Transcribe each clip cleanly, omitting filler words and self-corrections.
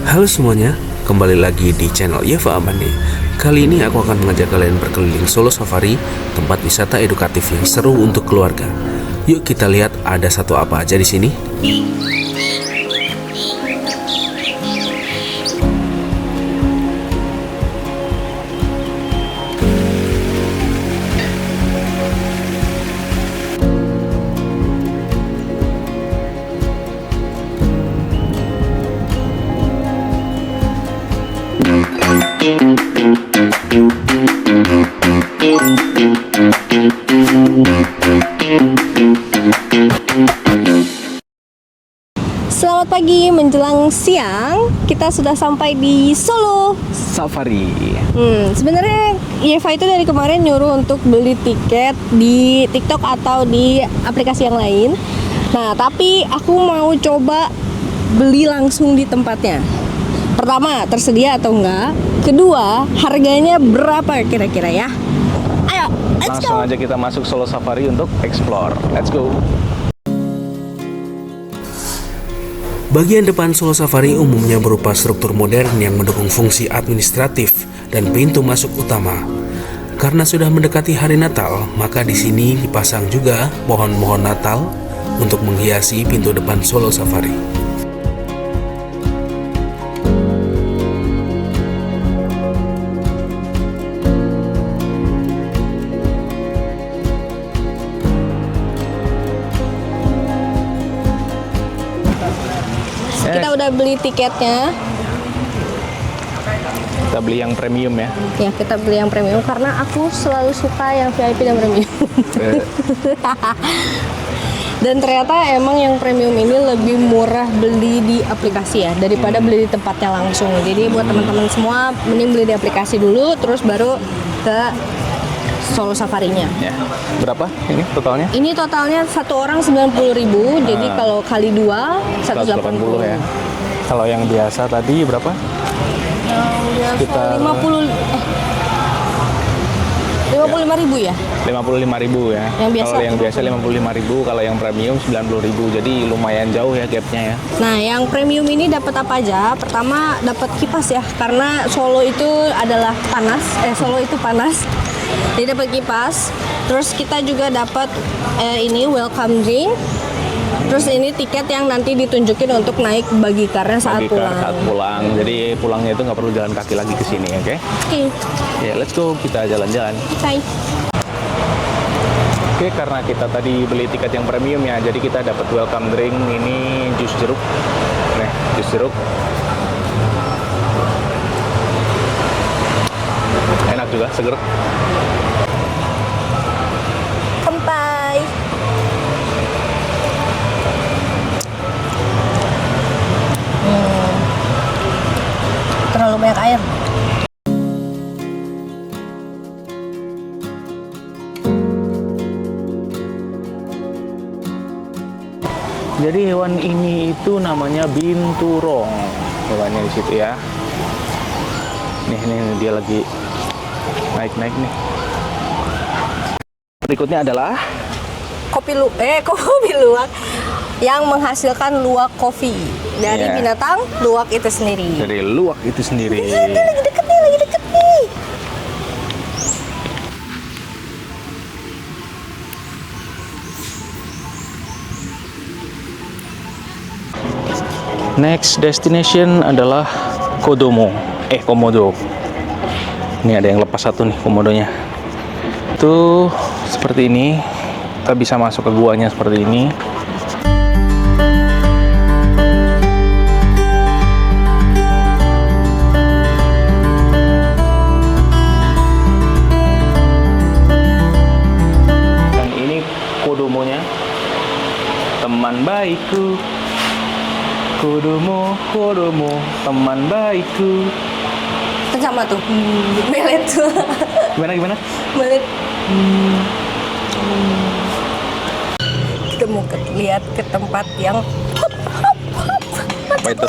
Halo semuanya, kembali lagi di channel Yeva Amande. Kali ini aku akan mengajak kalian berkeliling Solo Safari, tempat wisata edukatif yang seru untuk keluarga. Yuk kita lihat ada satu apa aja di sini. Selamat pagi menjelang siang, kita sudah sampai di Solo Safari. Sebenarnya Yeva itu dari kemarin nyuruh untuk beli tiket di TikTok atau di aplikasi yang lain. Nah, tapi aku mau coba beli langsung di tempatnya. Pertama, tersedia atau enggak? Kedua, harganya berapa kira-kira ya? Ayo, let's Langsung go. aja kita masuk Solo Safari untuk explore. Let's go. Bagian depan Solo Safari umumnya berupa struktur modern yang mendukung fungsi administratif dan pintu masuk utama. Karena sudah mendekati hari Natal, maka di sini dipasang juga pohon-pohon Natal untuk menghiasi pintu depan Solo Safari. Kita udah beli tiketnya. Kita beli yang premium ya. Ya, kita beli yang premium karena aku selalu suka yang VIP dan premium. Dan ternyata emang yang premium ini lebih murah beli di aplikasi ya daripada beli di tempatnya langsung. Jadi buat teman-teman semua mending beli di aplikasi dulu terus baru ke Solo Safarinya. Ya. Berapa ini totalnya? Ini totalnya satu orang 90.000, jadi kalau kali dua 180 180 ya. Kalau yang biasa tadi berapa? Sekitar 55.000 ya. 55.000 ya. Yang biasa Kalau yang biasa 55.000, kalau yang premium 90.000. Jadi lumayan jauh ya gapnya ya. Nah, yang premium ini dapat apa aja? Pertama dapat kipas ya, karena Solo itu adalah panas. Solo itu panas. Jadi dapat kipas. Terus kita juga dapat ini welcome drink. Terus ini tiket yang nanti ditunjukin untuk naik bagi karena saat Bagi pulang. saat pulang. Jadi pulangnya itu nggak perlu jalan kaki lagi ke sini, oke? Oke. Ya, let's go, kita jalan-jalan. Bye. Oke, karena kita tadi beli tiket yang premium ya, jadi kita dapat welcome drink ini jus jeruk. Nih, jus jeruk. Enak juga, seger. Sampai. Terlalu banyak air. Jadi hewan ini itu namanya binturong. Hewannya di situ ya. Nih dia lagi naik-naik nih. Berikutnya adalah Kopi luwak yang menghasilkan luwak kopi dari Iya. binatang luwak itu sendiri. dari luwak itu sendiri. Lihat, dia lagi deket nih. Next destination adalah Komodo. Ini ada yang lepas satu nih komodonya. Itu seperti ini. Kita bisa masuk ke guanya seperti ini. Dan ini kodomonya. Teman baikku. Kodomo, teman baikku. Itu sama tuh. Melet tuh. Gimana? Melet. Kita mau lihat ke tempat yang Apa itu?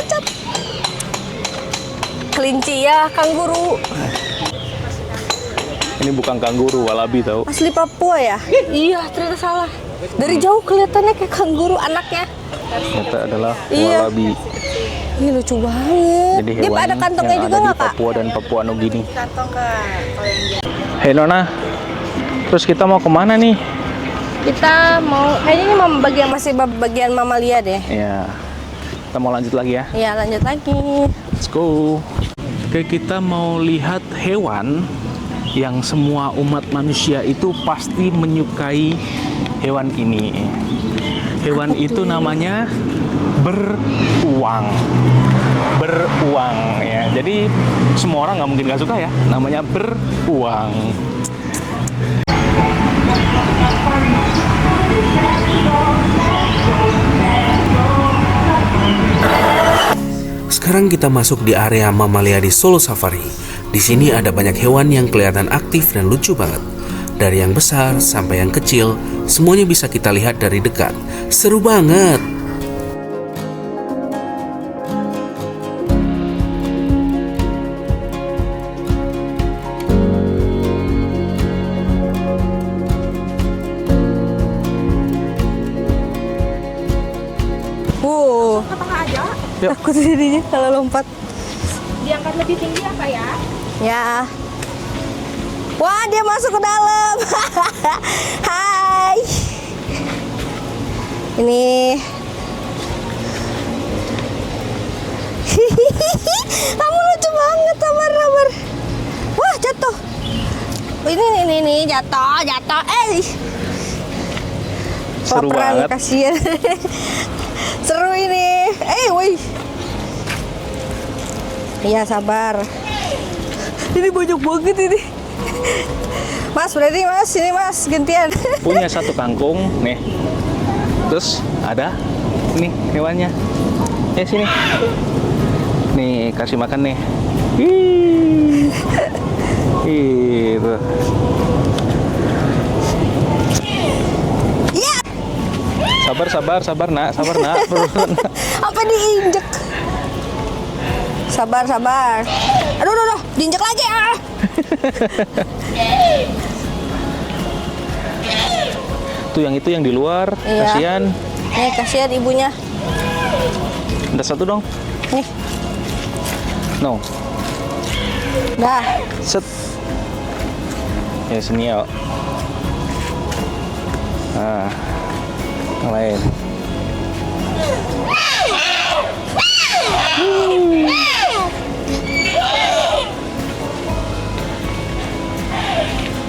kelinci ya, kanguru. Ini bukan kanguru, walabi tau. Asli Papua ya? Iya, ternyata salah. Dari jauh kelihatannya kayak kanguru anaknya. Ternyata adalah Iya. walabi. Ih, lucu banget. Jadi Dia hewan ada kantongnya yang juga ada nggak di kak? Papua dan Papua Nugini. Kantong kak. Hei Nona, terus kita mau kemana nih? Kita mau, kayaknya ini masih bagian mamalia deh. Ya, kita mau lanjut lagi ya. Iya lanjut lagi. Let's go. Oke, kita mau lihat hewan yang semua umat manusia itu pasti menyukai hewan ini. Hewan itu namanya beruang. Beruang ya. Jadi semua orang nggak mungkin nggak suka ya. Namanya beruang. Sekarang kita masuk di area mamalia di Solo Safari. Di sini ada banyak hewan yang kelihatan aktif dan lucu banget. Dari yang besar sampai yang kecil, semuanya bisa kita lihat dari dekat. Seru banget! Ke tengah aja. Yuk. Takut jadinya kalau lompat. Diangkat lebih tinggi apa ya? Ya. Wah, dia masuk ke dalam. Hai. Ini. Kamu lucu banget, sabar. Wah, jatuh. Ini jatuh. Seru Kelaparan, banget. kasihan. Seru ini. Woi. Iya, sabar. Ini banyak banget ini. Mas, berarti Mas, ini Mas, gantian. Punya satu kangkung nih. Terus ada nih hewannya. Sini. Nih, kasih makan nih. Ih. Gitu. Iya. Sabar nak. Apa diinjek? Sabar. Aduh, diinjek lagi ah. Tuh yang itu yang di luar, Iya. kasihan. Nih, kasihan ibunya. Ada satu dong. Nih, No. dah. Set. Ya sini ya. Nah, yang lain.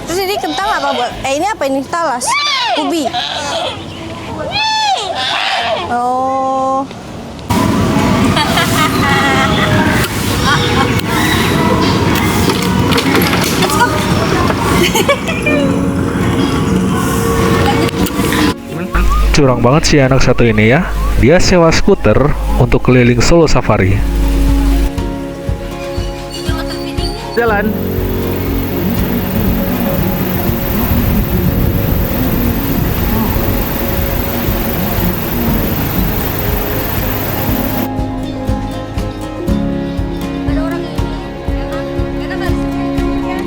Terus ini kentang apa buat? Ini apa ini? Talas. Ubi. Oh. Curang banget sih anak satu ini ya. Dia sewa skuter untuk keliling Solo Safari. Jalan. Ada orang ini. Enak harus ya.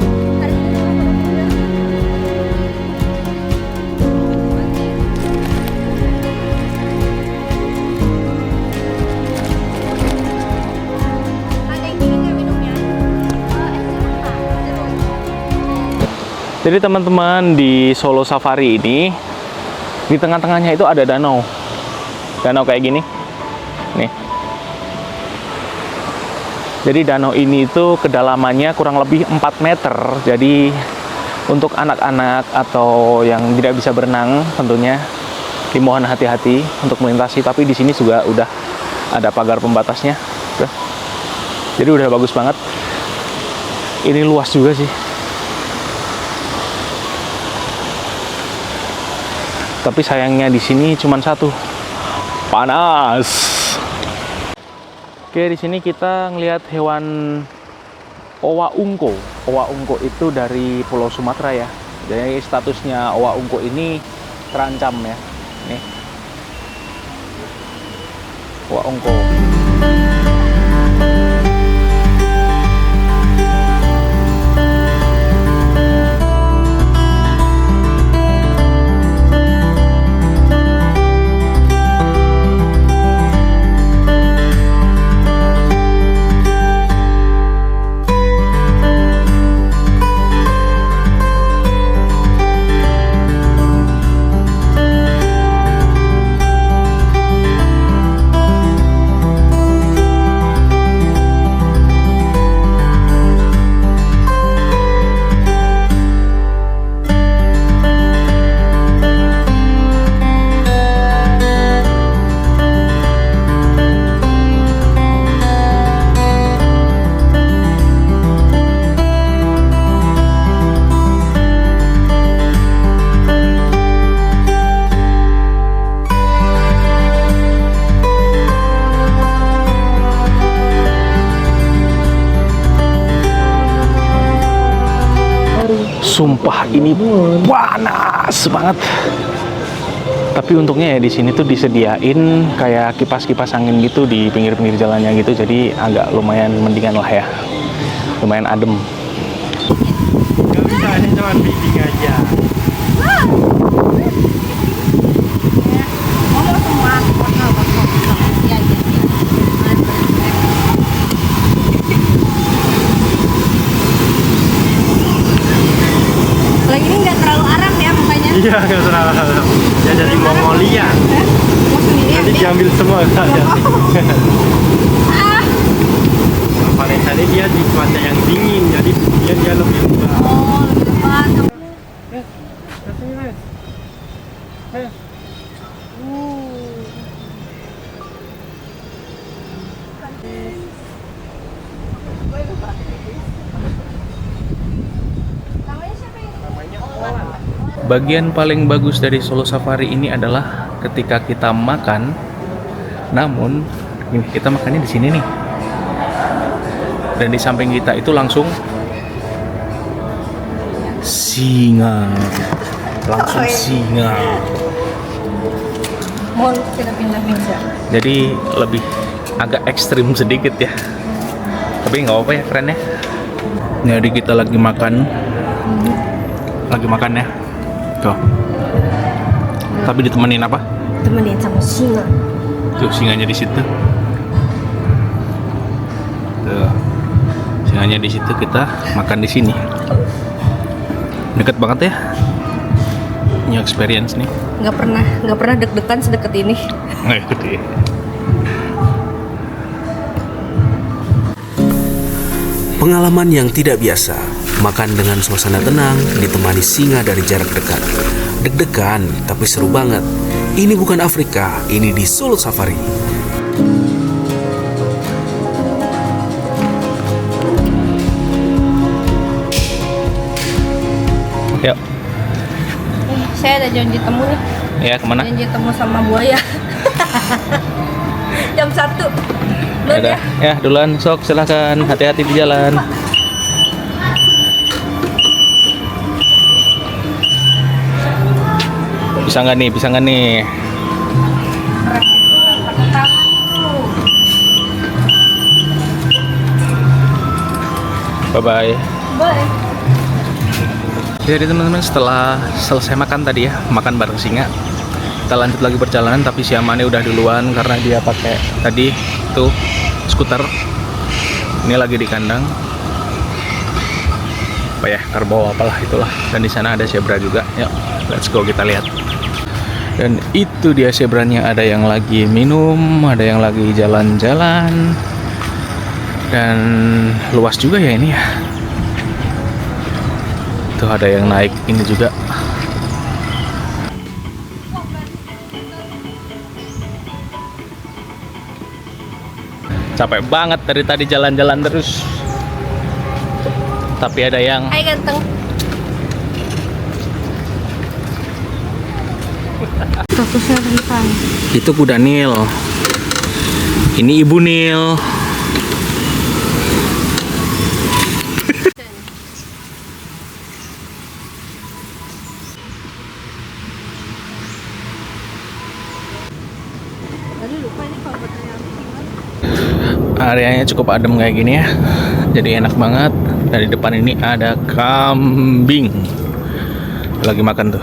Ada yang dingin nggak minumnya? Jadi teman-teman di Solo Safari ini di tengah-tengahnya itu ada danau. Danau kayak gini. Nih. Jadi danau ini itu kedalamannya kurang lebih 4 meter. Jadi untuk anak-anak atau yang tidak bisa berenang tentunya dimohon hati-hati untuk melintasi, tapi di sini juga udah ada pagar pembatasnya. Tuh. Jadi udah bagus banget. Ini luas juga sih. Tapi sayangnya di sini cuma satu. Panas. Oke, di sini kita ngelihat hewan owa ungko. Owa ungko itu dari Pulau Sumatera ya. Jadi statusnya owa ungko ini terancam ya. Nih. Owa ungko. Sumpah ini panas banget. Tapi untungnya ya di sini tuh disediain kayak kipas-kipas angin gitu di pinggir-pinggir jalannya gitu, jadi agak lumayan mendingan lah ya, lumayan adem. Gak bisa, ini cuma bidding aja. Lagi ini nggak terlalu Arab ya mukanya. Iya, gak salah. Ya jadi Mongolia. Mau sendiri Nanti diambil semua kan ya. Vanessa ini dia di cuaca yang dingin, jadi dia lebih lembab. Oh, lebih lebat. Bagian paling bagus dari Solo Safari ini adalah ketika kita makan. Namun ini kita makannya di sini nih. Dan di samping kita itu langsung singa. Langsung singa. Mohon kita pindah meja. Jadi lebih agak ekstrim sedikit ya. Tapi nggak apa-apa ya, keren ya. Jadi kita lagi makan. Lagi makan ya. Tuh. Tapi ditemenin apa? Temenin sama singa. Tuh singanya di situ. Tuh. Singanya di situ, kita makan di sini. Deket banget ya. New experience nih. Nggak pernah deg-degan sedekat ini. Nah, itu dia. Pengalaman yang tidak biasa, makan dengan suasana tenang, ditemani singa dari jarak dekat. Deg-degan, tapi seru banget. Ini bukan Afrika, ini di Solo Safari. Yuk. Saya ada janji temu nih. Ya, kemana? Janji temu sama buaya. Jam 1. Udah. Ya, duluan, sok silahkan. Hati-hati di jalan. Bisa nggak nih? Bisa nggak nih? Bye-bye. Bye. Jadi teman-teman, setelah selesai makan tadi ya, makan bareng singa, kita lanjut lagi perjalanan. Tapi si Amane udah duluan karena dia pakai tadi tuh skuter. Ini lagi di kandang apa ya, kerbau apalah itulah. Dan di sana ada zebra juga. Yuk, let's go kita lihat. Dan itu dia zebranya, ada yang lagi minum, ada yang lagi jalan-jalan. Dan luas juga ya ini ya. Tuh ada yang naik ini juga. Capek banget dari tadi jalan-jalan terus. Tapi ada yang Hai ganteng. Statusnya rentan. itu kuda Nil. Ini ibu Nil. Areanya cukup adem kayak gini ya, jadi enak banget. Dari depan ini ada kambing lagi makan tuh.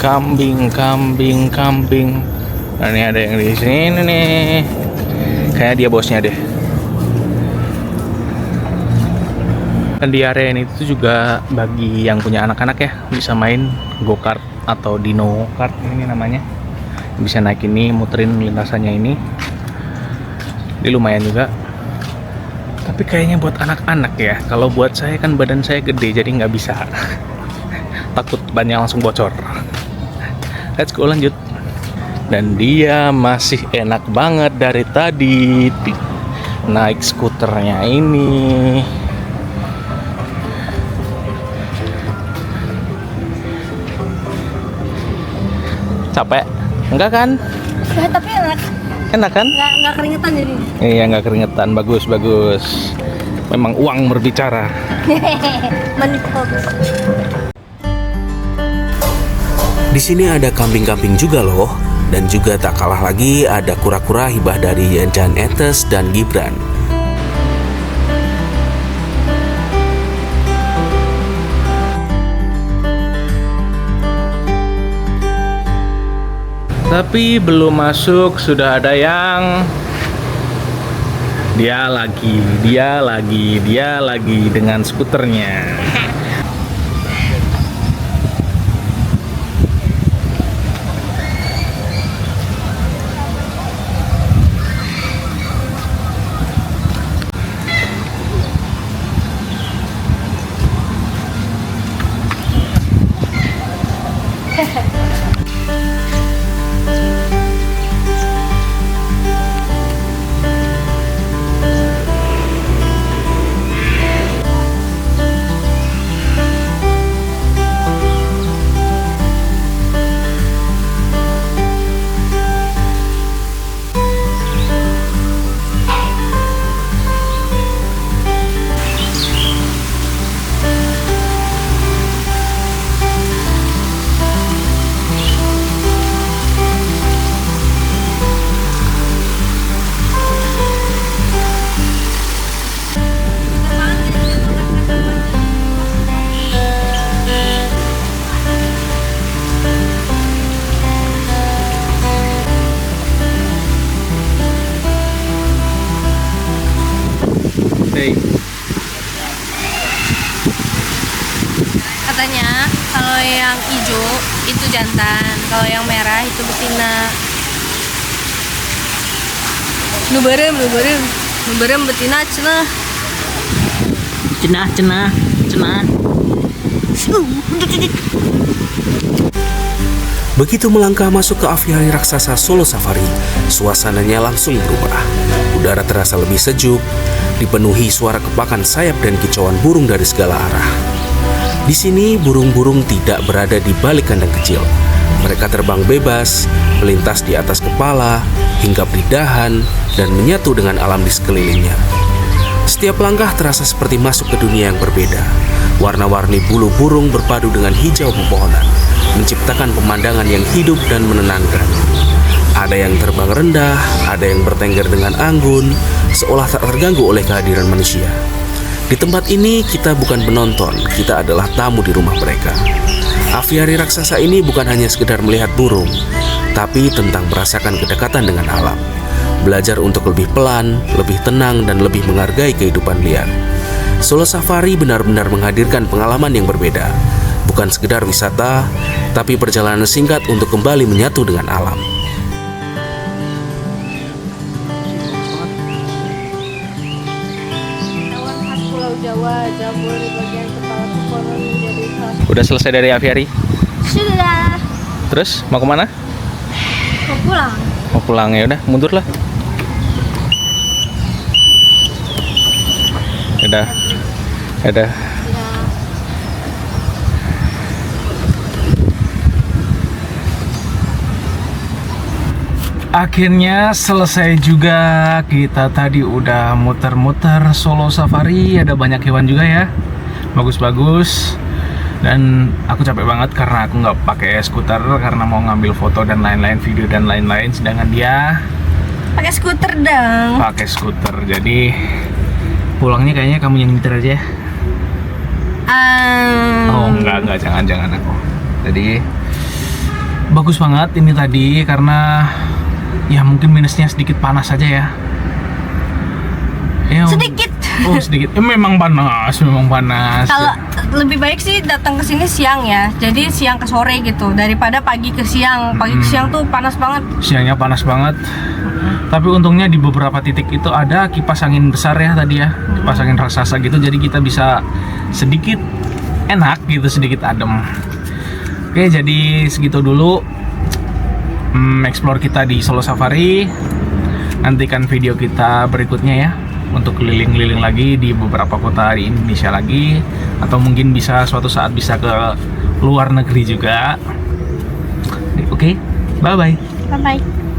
Kambing. Nah, ini ada yang di sini nih, kayak dia bosnya deh. Dan di area ini tuh juga bagi yang punya anak-anak ya, bisa main go-kart atau dino kart ini namanya. Bisa naik ini, muterin lintasannya ini. Ini lumayan juga. Tapi kayaknya buat anak-anak ya. Kalau buat saya kan badan saya gede, jadi nggak bisa. Takut banyak langsung bocor. Let's go lanjut. Dan dia masih enak banget dari tadi naik skuternya ini. Capek? Enggak kan? Ya, tapi enak. Enak kan? Nggak keringetan jadi. Iya, nggak keringetan. Bagus. Memang uang berbicara. Mantap. Di sini ada kambing-kambing juga loh, dan juga tak kalah lagi ada kura-kura hibah dari Jan Etes dan Gibran. Tapi belum masuk sudah ada yang dia lagi dengan skuternya. Katanya kalau yang hijau itu jantan, kalau yang merah itu betina. Nu berem betina cenah. Cenah. Begitu melangkah masuk ke aviari raksasa Solo Safari, suasananya langsung berubah. Udara terasa lebih sejuk, dipenuhi suara kepakan sayap dan kicauan burung dari segala arah. Di sini burung-burung tidak berada di balik kandang kecil. Mereka terbang bebas, melintas di atas kepala, hinggap di dahan, dan menyatu dengan alam di sekelilingnya. Setiap langkah terasa seperti masuk ke dunia yang berbeda. Warna-warni bulu burung berpadu dengan hijau pepohonan, menciptakan pemandangan yang hidup dan menenangkan. Ada yang terbang rendah, ada yang bertengger dengan anggun, seolah tak terganggu oleh kehadiran manusia. Di tempat ini kita bukan penonton, kita adalah tamu di rumah mereka. Aviari raksasa ini bukan hanya sekedar melihat burung, tapi tentang merasakan kedekatan dengan alam. Belajar untuk lebih pelan, lebih tenang, dan lebih menghargai kehidupan liar. Solo Safari benar-benar menghadirkan pengalaman yang berbeda. Bukan sekedar wisata, tapi perjalanan singkat untuk kembali menyatu dengan alam. Hewan khas Pulau Jawa, jamur di bagian kepala tuporon menjadi khas. Udah selesai dari aviari? Sudah. Terus mau kemana? Mau pulang. Mau pulang, ya udah mundur lah. Udah. Akhirnya selesai juga. Kita tadi udah muter-muter Solo Safari. Ada banyak hewan juga ya, bagus-bagus. Dan aku capek banget karena aku nggak pakai skuter karena mau ngambil foto dan lain-lain, video dan lain-lain. Sedangkan dia Pakai skuter dong. pakai skuter. Jadi pulangnya kayaknya kamu yang nyetir aja ya. Oh enggak, jangan aku. Jadi bagus banget ini tadi karena ya mungkin minusnya sedikit panas aja ya. Sedikit. Oh sedikit. Memang panas. Kalau lebih baik sih datang ke sini siang ya. Jadi siang ke sore gitu daripada pagi ke siang. Pagi ke siang tuh panas banget. Siangnya panas banget. Tapi untungnya di beberapa titik itu ada kipas angin besar ya tadi ya. Kipas angin raksasa gitu, jadi kita bisa sedikit enak gitu, sedikit adem. Oke, jadi segitu dulu explore kita di Solo Safari. Nantikan video kita berikutnya ya, untuk keliling-keliling lagi di beberapa kota di Indonesia lagi, atau mungkin bisa suatu saat bisa ke luar negeri juga. Oke, bye-bye. Bye bye.